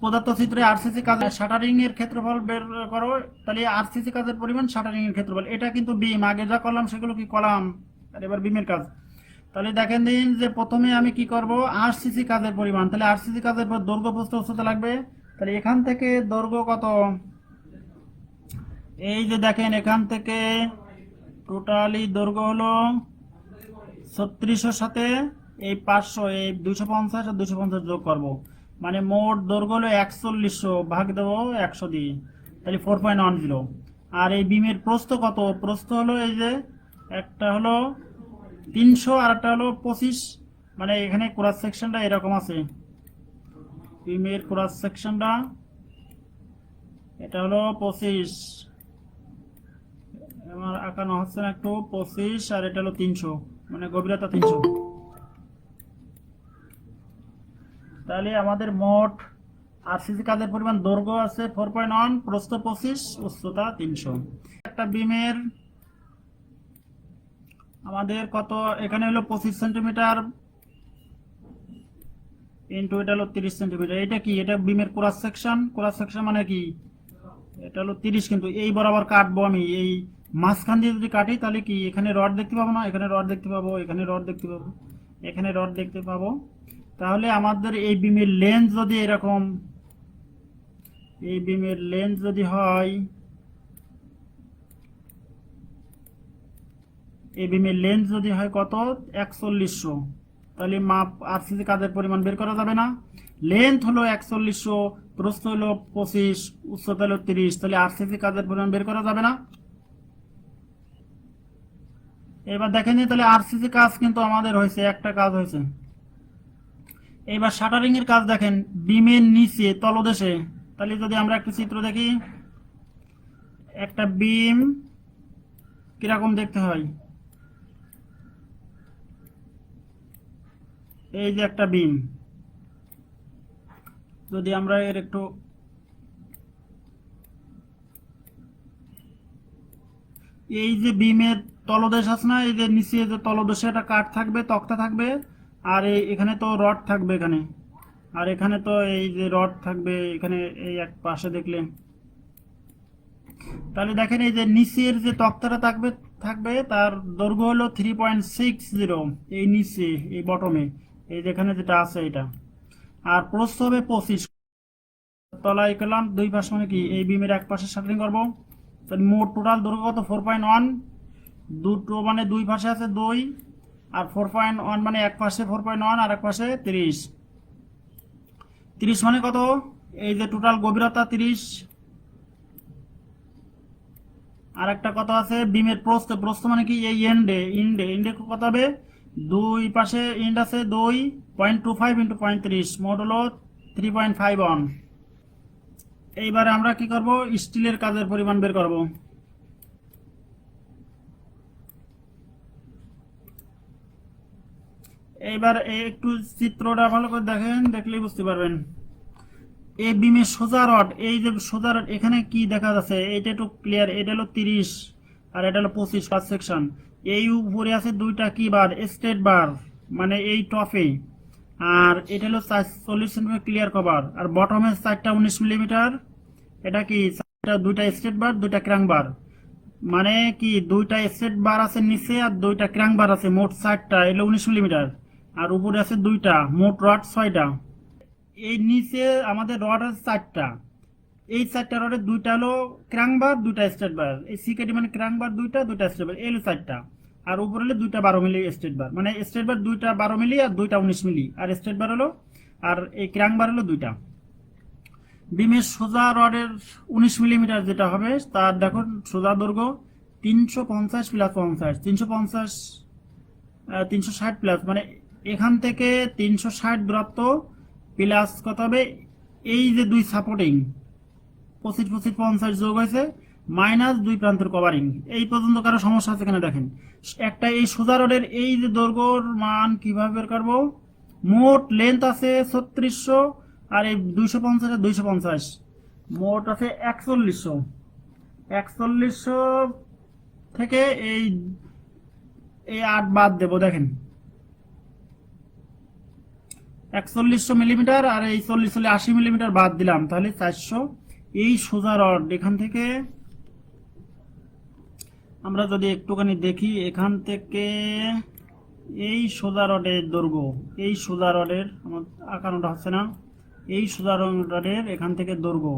প্রদত্ত চিত্রে আরসিসি কাজের শাটারিং এর ক্ষেত্রফল বের করো। তাহলে আরসিসি কাজের পরিমাণ শাটারিং এর ক্ষেত্রফল, এটা কিন্তু বিম, আগে যা করলাম সেগুলো কি কলাম, আর এবার বিমের কাজ। তাহলে দেখেন দিন যে প্রথমে আমি কি করব, আরসিসি কাজের পরিমাণ, তাহলে আরসিসি কাজের পর দৈর্ঘ্য প্রস্থ উচ্চতা লাগবে। তাহলে এখান থেকে দৈর্ঘ্য কত, এই যে দেখেন এখান থেকে টোটালি দৈর্ঘ্য হলো 3600 সাথে এই 500, এই 250 আর 250 যোগ করব, মানে মোট দৈর্ঘ্য হলো 4100, ভাগ দেবো 100 দিয়ে, তাহলে 4.10। আর এই বিমের প্রস্থ কত, প্রস্থ হলো এই যে একটা হলো 300 আর একটা হলো 25, মানে এখানে ক্রস সেকশনটা এরকম আছে, বিমের ক্রস সেকশনটা এটা হলো 25, আমার আঁকানো হচ্ছে না একটু, 25 আর এটা হলো 300, মানে গভীরতা 300। তাহলে আমাদের মোট আরসিসি কাজের পরিমাণ দৈর্ঘ্য আছে 4.1, প্রস্থ 25, উচ্চতা 300। একটা বিমের আমাদের কত, এখানে হলো 25 সেন্টিমিটার ইন্টু এটা হলো 30 সেন্টিমিটার, এটা কি, এটা বিমের ক্রস সেকশন, ক্রস সেকশন মানে কি, এটা হলো 30, কিন্তু এই বরাবর কাটবো আমি, এই মাঝখান দিয়ে যদি কাটি তাহলে কি এখানে রড দেখতে পাবো না, এখানে রড দেখতে পাবো, এখানে রড দেখতে পাবো, এখানে রড দেখতে পাবো। তাহলে আমাদের এই বিমের লেন্থ যদি এরকম, এই বিমের লেন্থ যদি হয়, এই বিমের লেন্থ যদি হয় কত 4100, তাহলে মাপ আরসিসি কাজের পরিমাণ বের করা যাবে না। লেন্থ হলো 4100, প্রস্থ হলো 25, উচ্চতা হলো 30, তাহলে আরসিসি কাজের পরিমাণ বের করা যাবে না। এবার দেখেন, তাহলে আরসিসি কাজ কিন্তু আমাদের হয়েছে, একটা কাজ হয়েছে। এবার শাটারিং এর কাজ দেখেন, বিমের নিচে তলদেশে, তাহলে যদি আমরা একটা চিত্র দেখি, একটা বিম কিরকম দেখতে হয়, এই যে একটা বিম, যদি আমরা এর একটু, এই যে বিমের তলদেশ আছে না, এই যে নিচে যে তলদেশে একটা কাঠ থাকবে, তক্তা থাকবে, আর এখানে তো রড থাকবে এখানে, আর এখানে তো এই যে রড থাকবে এখানে, এই এক পাশে দেখলে, তাহলে দেখেন এই যে নিচের যে তক্তাটা থাকবে থাকবে তার দৈর্ঘ্য হলো 3.60, এই নিচে এই বটমে, এই যেখানে যেটা আছে এটা, আর প্রস্থ হবে 25, তলায় করলাম দুই পাশ, মানে কি এই বিমের এক পাশে শাটারিং করবো, তাহলে মোট টোটাল দৈর্ঘ্য কত 4.1, দুটো মানে দুই পাশে আছে 2, আর 4.1 মানে এক পাশে 4.1 আর এক পাশে 30, 30 মানে কত, এই যে টোটাল গভীরতা 30, আর একটা কথা আছে বিমের প্রস্থ, প্রস্থ মানে কি এই এন্ডে, ইন্ডে ইন্ডে কত হবে, দুই পাশে ইন্ড আছে 2.25 ইন্টু 35, মোট হলো 3.51। এইবারে আমরা কি করব, স্টিলের কাজের পরিমাণ বের করব। এইবার একটু চিত্রটা ভালো করে দেখেন, দেখলেই বুঝতে পারবেন। এই বিমের সোজা রড, এই যে সোজা রড এখানে কি দেখা যাচ্ছে, এটা একটু ক্লিয়ার, এটা হলো 30 আর এটা হলো 25 পাঁচ সেকশন, এই উপরে আছে দুইটা কি বার, স্ট্রেট বার, মানে এই টপে, আর এটা হলো 40 সেন্টিমিটার ক্লিয়ার কভার, আর বটমে 4টা 19 মিলিমিটার, এটা কি দুইটা স্ট্রেট বার দুইটা ক্র্যাঙ্ক বার, মানে কি দুইটা স্ট্রেট বার আছে নিচে আর দুইটা ক্র্যাঙ্ক বার আছে, মোট 4টা, এলো 19 মিলিমিটার, আর উপরে আছে দুইটা, মোট রড 6টা। এই নিচে আমাদের রড আছে 4টা, এই 4টা রডের দুইটা হলো ক্র্যাঙ্ক বার, দুইটা স্ট্রেট বার, এই সিকেটি মানে ক্র্যাঙ্ক বার দুইটা, দুইটা স্ট্রেট বার, এই হলো 4টা, আর উপরে হলো দুইটা 12 মিলি স্ট্রেট বার, মানে স্ট্রেট বার দুইটা 12 মিলি আর দুইটা 19 মিলি, আর স্ট্রেট বার হলো, আর এই ক্র্যাঙ্ক বার হলো দুইটা। বিমের সোজা রডের 19 মিলিমিটার যেটা হবে, তার দেখো সোজা দৈর্ঘ্য 350 প্লাস 50, 350, 360 প্লাস, মানে এখান থেকে 360 দূরত্ব প্লাস কত হবে, এই যে দুই সাপোর্টিং 25 25 50 যোগ হয়েছে, মাইনাস দুই প্রান্তের কভারিং, এই পর্যন্ত কারো সমস্যা আছে কিনা দেখেন। একটা এই সোজা রডের এই যে দৈর্ঘ্যর মান কিভাবে বের করবো, মোট লেন্থ আছে 3600, আর এই 250 আর 250, মোট আছে 4100, 4100 থেকে এই এই 8 বাদ দেবো, দেখেন 4100 মিলিমিটার, আর এই 40 হলে 80 মিলিমিটার বাদ দিলাম, তাহলে 400। এই সোজা রড এখান থেকে আমরা যদি একটুখানি দেখি, এখান থেকে এই সোজা রডের দৈর্ঘ্য, এই সোজা রডের, আমার আঁকানোটা হচ্ছে না, এই সোজা রডের এখান থেকে দৈর্ঘ্য।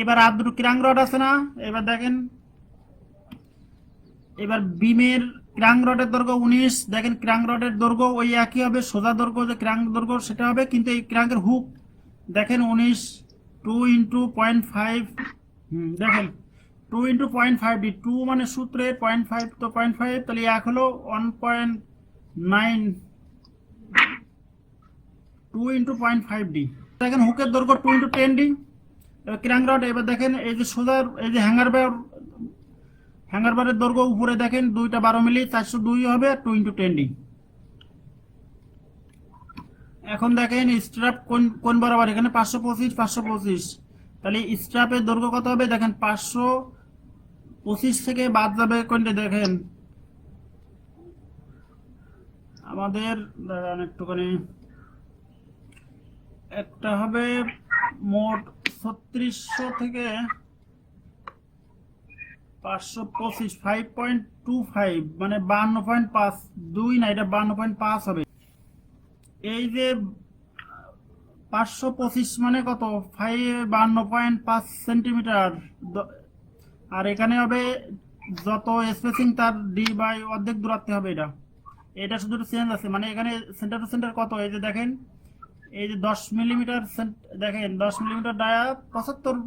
এবার আর দুটো ক্রাং রড আছে না, এবার দেখেন, এবার বিমের ক্রাং রডের দৈর্ঘ্য 19, দেখেন ক্রাং রডের দৈর্ঘ্য ওই একই হবে, সোজা দৈর্ঘ্য যে ক্রাং দৈর্ঘ্য সেটা হবে, কিন্তু এই ক্রাঙ্কের হুক দেখেন 19, 2 × 0.5, দেখেন 2 × 0.5 ডি, 2 মানে সূত্রে 0.5, তো 0.5, তাহলে এক হলো 1.9, 2 × 0.5 ডি। দেখেন হুকের দৈর্ঘ্য 2 × 10 ডি। ক্রাং রড, এবার দেখেন এই যে সোজা, এই যে হ্যাঙ্গার বারের দৈর্ঘ্য উপরে দেখেন 2টা 12 মিলি, 402 হবে, 2 × 10 ডি। এখন দেখেন স্ট্র্যাপ কোন বরাবর, এখানে 525, 525, তাহলে স্ট্র্যাপের দৈর্ঘ্য কত হবে, দেখেন 525 থেকে বাদ যাবে কোনটা, দেখেন আমাদের একটুখানি একটা হবে মোট 3600 থেকে 525, 5.25 মানে 52.5, 2 না, এটা 52.5 হবে। এই যে 525 মানে কত, 52.5 সেন্টিমিটার, আর এখানে হবে যত স্পেসিং তার ডি বাই অর্ধেক দূরত্বে হবে। এটা শুধু চেঞ্জ আছে, মানে এখানে সেন্টার টু সেন্টার কত, এই যে দেখেন, এই যে 10 মিলিমিটার, দেখেন 10 millimetre dia, 75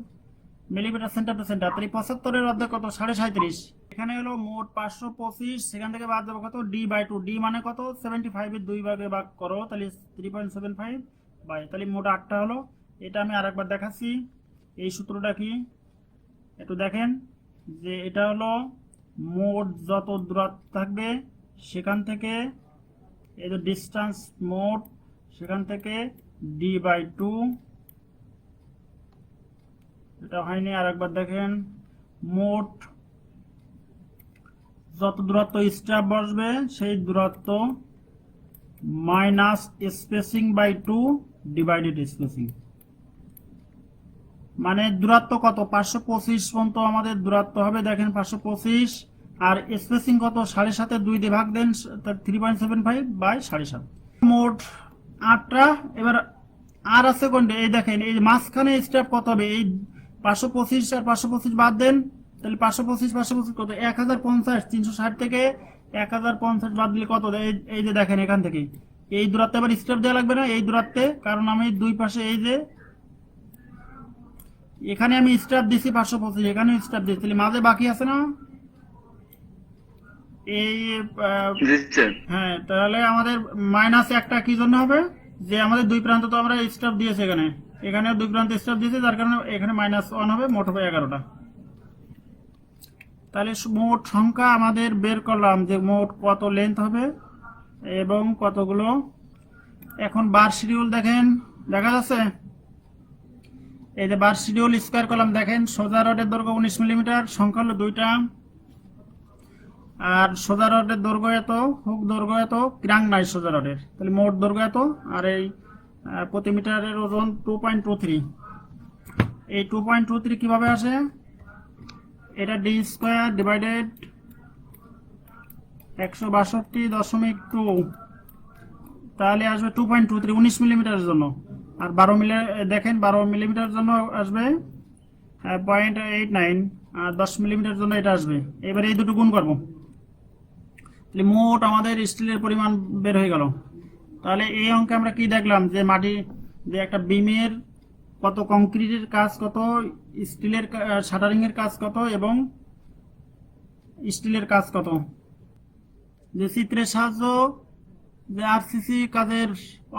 millimetre centre to centre, তাহলে 75-এর অর্ধেক কত, 37.5। এখানে হলো মোট 525, সেখান থেকে বাদ যাবে কত, ডি বাই 2, ডি মানে কত, 75-এর 2 ভাগে ভাগ করো, তাহলে 3.75 বাই, তাহলে মোট 8টা হলো। এটা আমি আরেকবার দেখাচ্ছি, এই সূত্রটা কি একটু দেখেন, যে এটা হলো মোট যত দূরত্ব থাকবে সেখান থেকে, এই যে ডিস্টেন্স মোট, সেখান থেকে ডি বাই 2, এটা হয়নি, আরেকবার দেখেন, মোট যত দূরত্ব স্ট্র্যাপ বসবে সেই দূরত্ব minus spacing by 2 divided spacing, মানে দূরত্ব কত, 525 পর্যন্ত আমাদের দূরত্ব হবে, দেখেন 525, আর স্পেসিং কত, 7.5-এ 2 দিয়ে ভাগ দেন, 3.75 বাই 7.5, মোট 8টা। এবার আর আছে কোনটা, এই দেখেন, এই মাঝখানে স্ট্র্যাপ কত হবে, এই 525 আর 525 বাদ দেন, তাহলে 525 কত, 1050, 360 থেকে 1050 বাদ দিলে কত, এই যে দেখেন এখান থেকে এই দূরত্বে আবার স্ট্র্যাপ দেওয়া লাগবে না, এই দূরত্বে, কারণ আমি দুই পাশে, এই যে এখানে আমি স্ট্র্যাপ দিছি 525, এখানে স্ট্র্যাপ দিচ্ছি, তাহলে মাঝে বাকি আছে না এই, হ্যাঁ, তাহলে আমাদের মাইনাস একটা কি জন্য হবে, যে আমাদের দুই প্রান্ত তো আমরা স্ট্র্যাপ দিয়েছি, এখানে দুই প্রান্ত স্ট্র্যাপ দিয়েছি, যার কারণে এখানে -1 হবে, মোট হবে 11টা। তাহলে মোট সংখ্যা আমাদের বের করলাম, যে মোট কত লেন্থ হবে এবং কতগুলো। এখন বার শিডিউল দেখেন, দেখা যাচ্ছে, এই যে বার শিডিউল স্কয়ার কলাম দেখেন, সোজা রডের দৈর্ঘ্য 19 মিলিমিটার, সংখ্যা হলো 2টা, আর সোজা রডের দৈর্ঘ্য এত, হুক দৈর্ঘ্য এত, ক্রাং নাই সোজা রডের, তাহলে মোট দৈর্ঘ্য এত, আর এই প্রতি মিটারের ওজন 2.23। এই 2.23 কিভাবে আসে, এটা ডি স্কয়ার ডিভাইডেড 162.2, তাহলে আসবে 2.23, 19 মিলিমিটারের জন্য, আর 12 মিলি, দেখেন 12 মিলিমিটার জন্য আসবে 0.89, আর 10 মিলিমিটার জন্য এটা আসবে। এবারে এই দুটো গুণ করবো, তাহলে মোট আমাদের স্টিলের পরিমাণ বের হয়ে গেল। তাহলে এই অঙ্কে আমরা কি দেখলাম, যে মাটি, যে একটা বিমের কত, কংক্রিটের কাজ কত, স্টিলের শাটারিং এর কাজ কত, এবং স্টিলের কাজ কত, যে চিত্রের সাহায্য, যে আরসিসি কাজের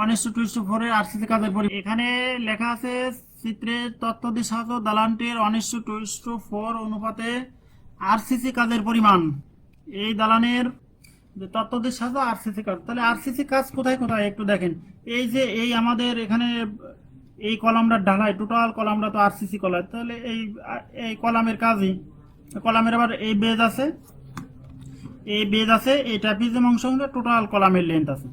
1:2:4 এর আরসিসি কাজের পরিমাণ এখানে লেখা আছে, চিত্রের তথ্য দিয়ে সাহায্য দালানটির 1:2:4 অনুপাতে আরসিসি কাজের পরিমাণ, এই দালানের যে তথ্য দিয়ে সাহায্য আরসিসি কাজ, তাহলে আরসিসি কাজ কোথায় কোথায় একটু দেখেন, এই যে এই আমাদের এখানে এই কলামটা ঢালাই, টোটাল কলামটা তো আরসিসি কলাম, তাহলে এই কলামের কাজই, কলামের আবার এই বেজ আছে, এই ট্রাপিজিয়াম অংশ টোটাল কলামের লেন্থ আছে।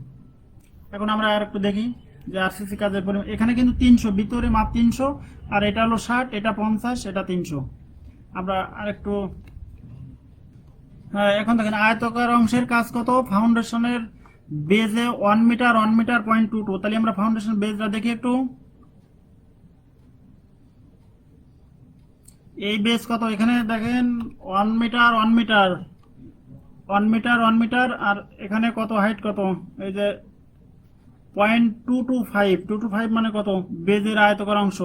এখন আমরা আর একটু দেখি, যে আরসিসি কাজের পরিমাণ এখানে কিন্তু 300, ভিতরে মাপ 300, আর এটা হলো 60, এটা 50, এটা 300। আমরা আরেকটু, হ্যাঁ এখন দেখেন আয়তকার অংশের কাজ কত, ফাউন্ডেশনের বেজে 1 মিটার 1 মিটার 0.22। তাহলে আমরা ফাউন্ডেশন বেজটা দেখি একটু। এই বেজ কত, এখানে দেখেন 1 মিটার 1 মিটার 1 মিটার 1 মিটার, আর এখানে কত হাইট কত, এই যে 0.225 মানে কত, বেজের আয়তকার অংশ।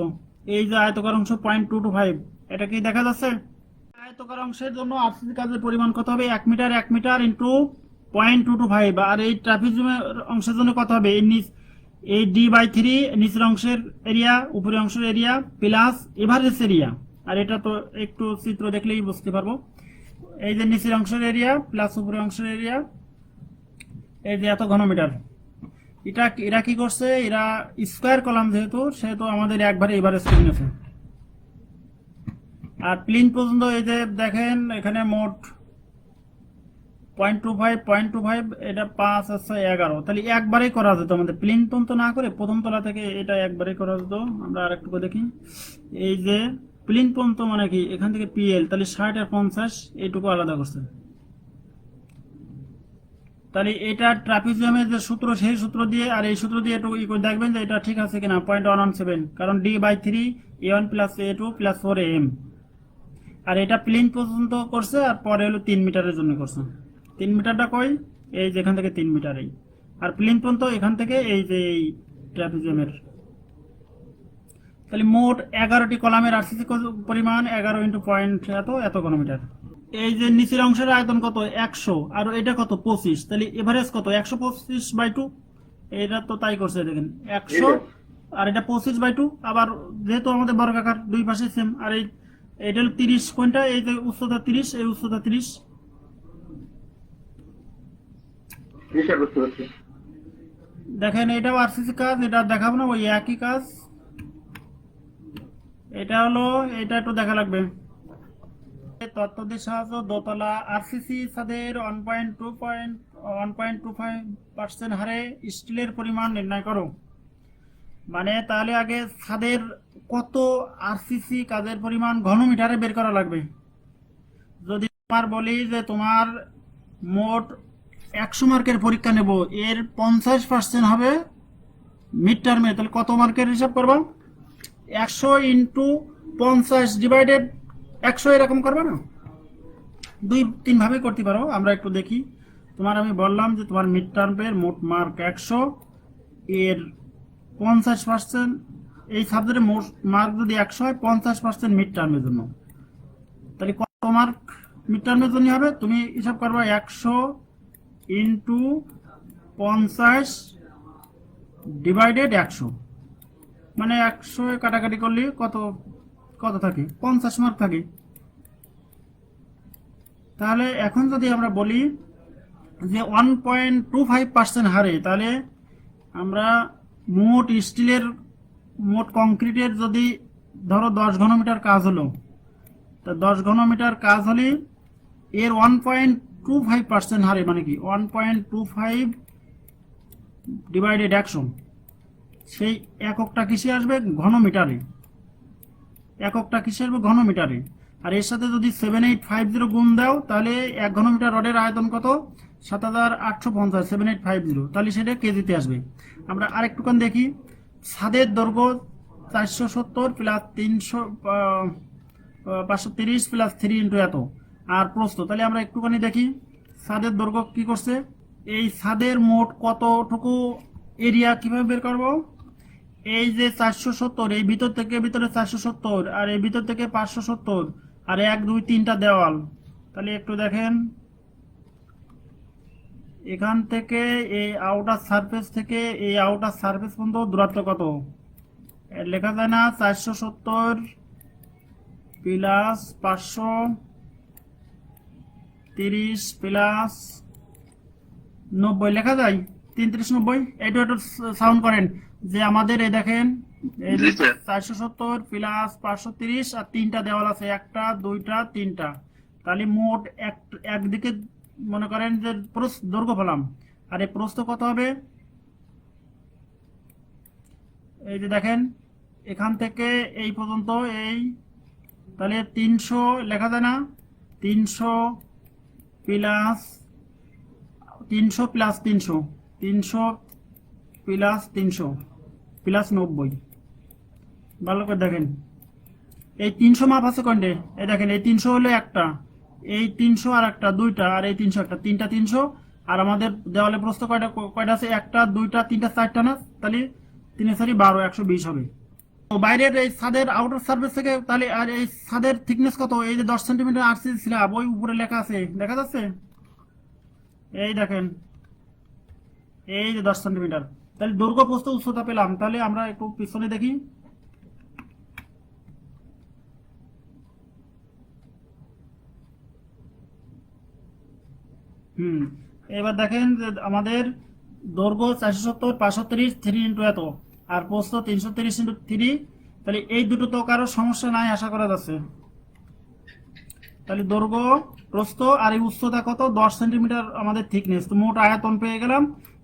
এই যে আয়তকার অংশ 0.225, এটা কি দেখা যাচ্ছে? আয়তকার অংশের জন্য আরসিসি কাজের পরিমাণ কত হবে, 1 মিটার 1 মিটার ইন্টু 0.225। আর এই ট্রাপিজিয়ামের অংশের জন্য কত হবে, এই d/3 নিচের অংশের এরিয়া উপরের অংশের এরিয়া প্লাস এভারেজ এরিয়া। আর এটা তো একটু চিত্র দেখলেই বুঝতে পারবো। এই যে নিচের অংশের এরিয়া প্লাস উপরের অংশের এরিয়া, এই যে এত ঘনমিটার। এরা কি করছে, এরা স্কোয়ার কলাম সেহেতু আমাদের একবারে এভারেজ করে নিয়েছে। আর প্লিন পর্যন্ত এই যে দেখেন এখানে মোট 0.25 এটা 5 আছে 11, তাহলে একবারেই করা যেত আমাদের, প্লিন পর্যন্ত না করে প্রথম তলা থেকে এটা একবারেই করা যেত। আমরা আর একটু দেখি, এই যে প্লিন পর্যন্ত মানে কি, এখান থেকে পিএল, তাহলে 60 আর 50 এইটুকু আলাদা করছে। তাহলে এটা ট্রাপিজিয়ামের যে সূত্র, সেই সূত্র দিয়ে আর এই সূত্র দিয়ে একটু দেখবেন যে এটা ঠিক আছে কিনা। 0.117, কারণ d/3 a1 plus a2 plus 4am। আর এটা প্লেন পর্যন্ত করছে, আর পরে হলো 3 মিটারের জন্য করছে। 3 মিটারটা কই, এই যে এখান থেকে 3 মিটার, এই আর প্লেন পর্যন্ত এখান থেকে এই যে এই ট্রাপিজিয়ামের। তাহলে মোট 11টি কলামের আরসিসি পরিমাণ 11 ইন্টু পয়েন্ট এত ঘনমিটার। এই যে নিচের অংশের আয়তন কত, 100, আর এটা কত 25, তাহলে এভারেজ কত 125/2। এটা তো তাই করছে দেখেন 100, আর এটা 25/2। আবার যেহেতু আমাদের বর্গাকার দুই পাশে সেম, আর এটা হলো 30 কোনটা, এই যে উচ্চতা 30, এই উচ্চতা 30। দেখেন এটাও আরসিসি কাজ, এটা দেখাবো না, ওই একই কাজ। এটা হলো, এটা একটু দেখা লাগবে। তথ্যদের সাহায্য দোতলা আরসিসি ছাদের 1.25% হারে স্টিলের পরিমাণ নির্ণয় করো। মানে তাহলে আগে ছাদের কত আরসিসি কাজের পরিমাণ ঘনমিটারে বের করা লাগবে। যদি তোমার বলি যে তোমার মোট 100 মার্কের পরীক্ষা নেব, এর 50% হবে মিড টার্মে, তাহলে কত মার্কের হিসাব করবো, 100 ইন্টু 50 ডিভাইডেড 100, এরকম করবে না, 2-3 ভাবে করতে পারো। আমরা একটু দেখি, তোমার আমি বললাম যে তোমার মিড টার্মের মোট মার্ক 100, এর 50%, এই সাবজেক্টের মোট মার্ক যদি 100 হয়, 50% মিড টার্মের জন্য, তাহলে কত মার্ক মিড টার্মের জন্য হবে, তুমি হিসাব করবা 100 ইন্টু 50 ডিভাইডেড 100, মানে 100 কাটাকাটি করলে কত থাকে, 50 মার্ক থাকে। তাহলে এখন যদি আমরা বলি যে 1.25% হারে, তাহলে আমরা মোট স্টিলের, মোট কংক্রিটের যদি ধরো 10 ঘনমিটার কাজ হলো, তা 10 ঘনমিটার কাজ হলে এর 1.25% হারে, মানে কি 1.25 ডিভাইডেড 100, সেই এককটা কিসে আসবে, ঘনমিটারে। এককটা কিসে আসবে, ঘনমিটারে। আর এর সাথে যদি 7850 গুণ দাও, তাহলে 1 ঘনমিটার রডের আয়তন কত, 7850, 7850, তাহলে সেটা কেজিতে আসবে। আমরা আরেকটুখান দেখি, ছাদের দৈর্ঘ্য 470 প্লাস 300 530 প্লাস 3 ইন্টু এত, আর প্রস্থ, তাহলে আমরা একটুখানি দেখি ছাদের দৈর্ঘ্য কি করছে। এই ছাদের মোট কতটুকু এরিয়া কিভাবে বের করব, এই যে 470, এই ভিতর থেকে ভিতরে 470, আর এই ভিতর থেকে 570, আর 1 2 3টা দেওয়াল। তাহলে একটু দেখেন, এখান থেকে এই আউটার সারফেস থেকে এই আউটার সারফেস পর্যন্ত দূরত্ব কত, লেখা যায় না, 470 প্লাস 530 প্লাস 90 লেখা যায়, 3390। এইটা একটু সাউন্ড করেন যে আমাদের এই দেখেন, এই 470 প্লাস 530, আর 3টা দেওয়াল আছে, 1টা 2টা 3টা, তাহলে মোট একদিকে মনে করেন যে দৈর্ঘ্য পেলাম, আর এই প্রস্থ কত হবে, এই যে দেখেন এখান থেকে এই পর্যন্ত এই, তাহলে 300 লেখা যায় না, 300 প্লাস 300 প্লাস 300, 300 প্লাস 300 প্লাস 90। ভালো করে দেখেন এই 300 মাপ আছে কয়টে, এই দেখেন এই 300 হলো একটা, এই 300 আর একটা দুইটা, আর এই 300 একটা, তিনটা 300। আর আমাদের দেওয়ালে প্রস্থ কয়টা কয়টা আছে, একটা দুইটা তিনটা চারটা না, তাহলে 3 4 12 120 হবে। তো বাইরের এই ছাদের আউটার সার্ফেস থেকে তাহলে, আর এই ছাদের থিকনেস কত, এই যে 10 সেন্টিমিটার আরসিসি স্ল্যাব, ওই উপরে লেখা আছে দেখা যাচ্ছে, এই দেখেন এই যে 10 সেন্টিমিটার। তাহলে দৈর্ঘ্য প্রস্থ উচ্চতা পেলাম। তাহলে আমরা একটু পিছনে দেখি, এবার দেখেন যে আমাদের দৈর্ঘ্য 470 530 3 ইন্টু এত, আর প্রস্থ 330 ইন্টু 3। তাহলে এই দুটো তো কারো সমস্যা নাই আশা করা যাচ্ছে। তাহলে দৈর্ঘ্য প্রস্থ আর এই উচ্চতা কত, 10 সেন্টিমিটার আমাদের থিকনেস। তো মোট আয়তন পেয়ে গেলাম।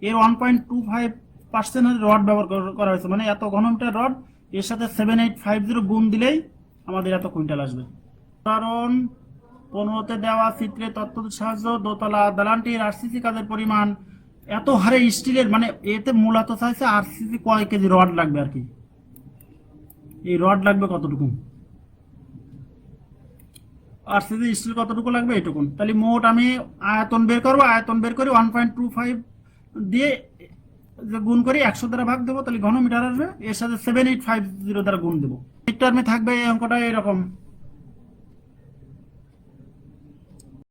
এর 1.25% রড ব্যবহার করা হয়েছে, মানে এত ঘনমিটার রড, এর সাথে 7850 গুণ দিলেই আমাদের এত কুইন্টাল আসবে। কারণ 15তে দেওয়া চিত্রে তথ্য সাহায্য দোতলা দালানটির আরসিসি কাজের পরিমাণ এত হারে স্টিলের, মানে এতে মূলত চাইছে আরসিসি কয় কেজি রড লাগবে আর কি, এই রড লাগবে কতটুকু, আরসিসি স্টিল কতটুকু লাগবে এইটুকু। তাহলে মোট আমি আয়তন বের করবো, আয়তন বের করে 1.25 দিয়ে যে গুণ করি 100 দ্বারা ভাগ দেবো, তাহলে ঘনমিটার আসবে, এর সাথে 7850 দ্বারা গুণ দেবো। টার্মে থাকবে এই অঙ্কটা এরকম।